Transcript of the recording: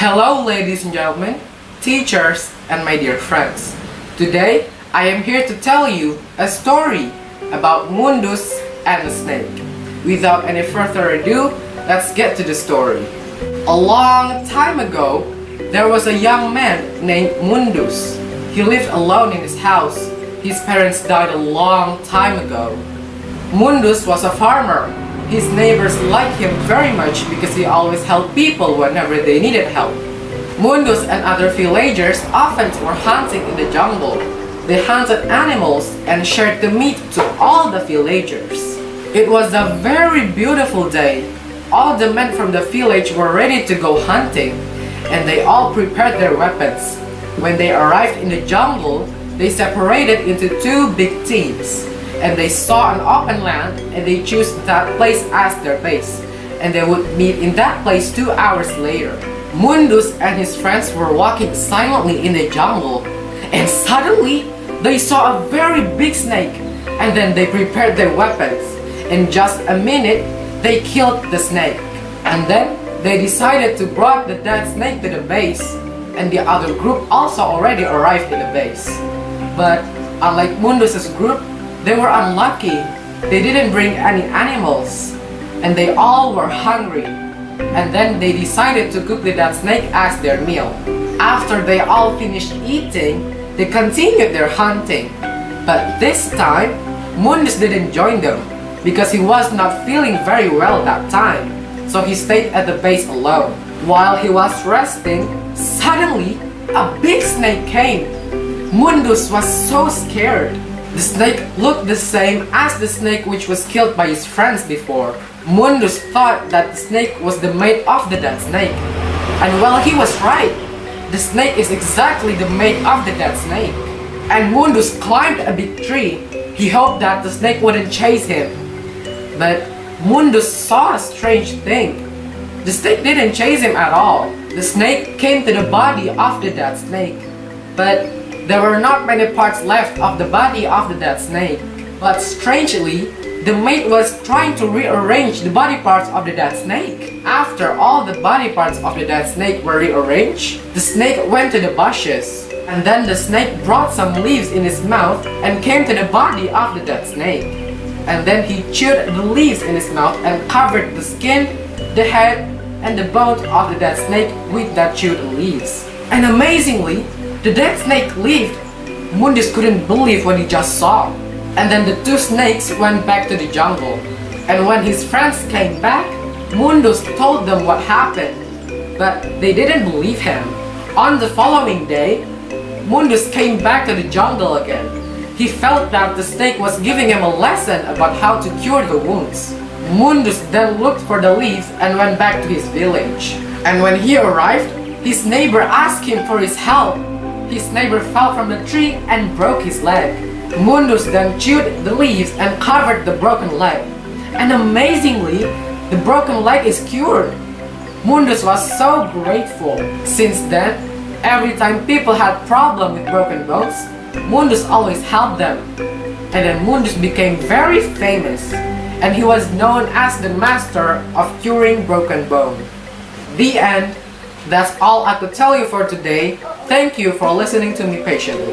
Hello ladies and gentlemen, teachers and my dear friends. Today I am here to tell you a story about Mundus and the snake. Without any further ado, let's get to the story. A long time ago, there was a young man named Mundus. He lived alone in his house. His parents died a long time ago. Mundus was a farmer. His neighbors liked him very much because he always helped people whenever they needed help. Mundus and other villagers often were hunting in the jungle. They hunted animals and shared the meat to all the villagers. It was a very beautiful day. All the men from the village were ready to go hunting, and they all prepared their weapons. When they arrived in the jungle, they separated into two big teams. And they saw an open land and they chose that place as their base, and they would meet in that place 2 hours later. Mundus and his friends were walking silently in the jungle, and suddenly they saw a very big snake, and then they prepared their weapons. In just a minute they killed the snake, and then they decided to brought the dead snake to the base, and the other group also already arrived in the base. But unlike Mundus's group, they were unlucky. They didn't bring any animals, and they all were hungry. And then they decided to cook the dead snake as their meal. After they all finished eating, they continued their hunting. But this time, Mundus didn't join them because he was not feeling very well that time. So he stayed at the base alone. While he was resting, suddenly a big snake came. Mundus was so scared. The snake looked the same as the snake which was killed by his friends before. Mundus thought that the snake was the mate of the dead snake. And well, he was right. The snake is exactly the mate of the dead snake. And Mundus climbed a big tree. He hoped that the snake wouldn't chase him. But Mundus saw a strange thing. The snake didn't chase him at all. The snake came to the body of the dead snake. But there were not many parts left of the body of the dead snake. But strangely, the mate was trying to rearrange the body parts of the dead snake. After all the body parts of the dead snake were rearranged, the snake went to the bushes. And then the snake brought some leaves in his mouth and came to the body of the dead snake. And then he chewed the leaves in his mouth and covered the skin, the head, and the bones of the dead snake with that chewed leaves. And amazingly, the dead snake lived. Mundus couldn't believe what he just saw. And then the two snakes went back to the jungle. And when his friends came back, Mundus told them what happened. But they didn't believe him. On the following day, Mundus came back to the jungle again. He felt that the snake was giving him a lesson about how to cure the wounds. Mundus then looked for the leaves and went back to his village. And when he arrived, his neighbor asked him for his help. His neighbor fell from the tree and broke his leg. Mundus then chewed the leaves and covered the broken leg. And amazingly, the broken leg is cured. Mundus was so grateful. Since then, every time people had problems with broken bones, Mundus always helped them. And then Mundus became very famous, and he was known as the master of curing broken bone. The end. That's all I could tell you for today. Thank you for listening to me patiently.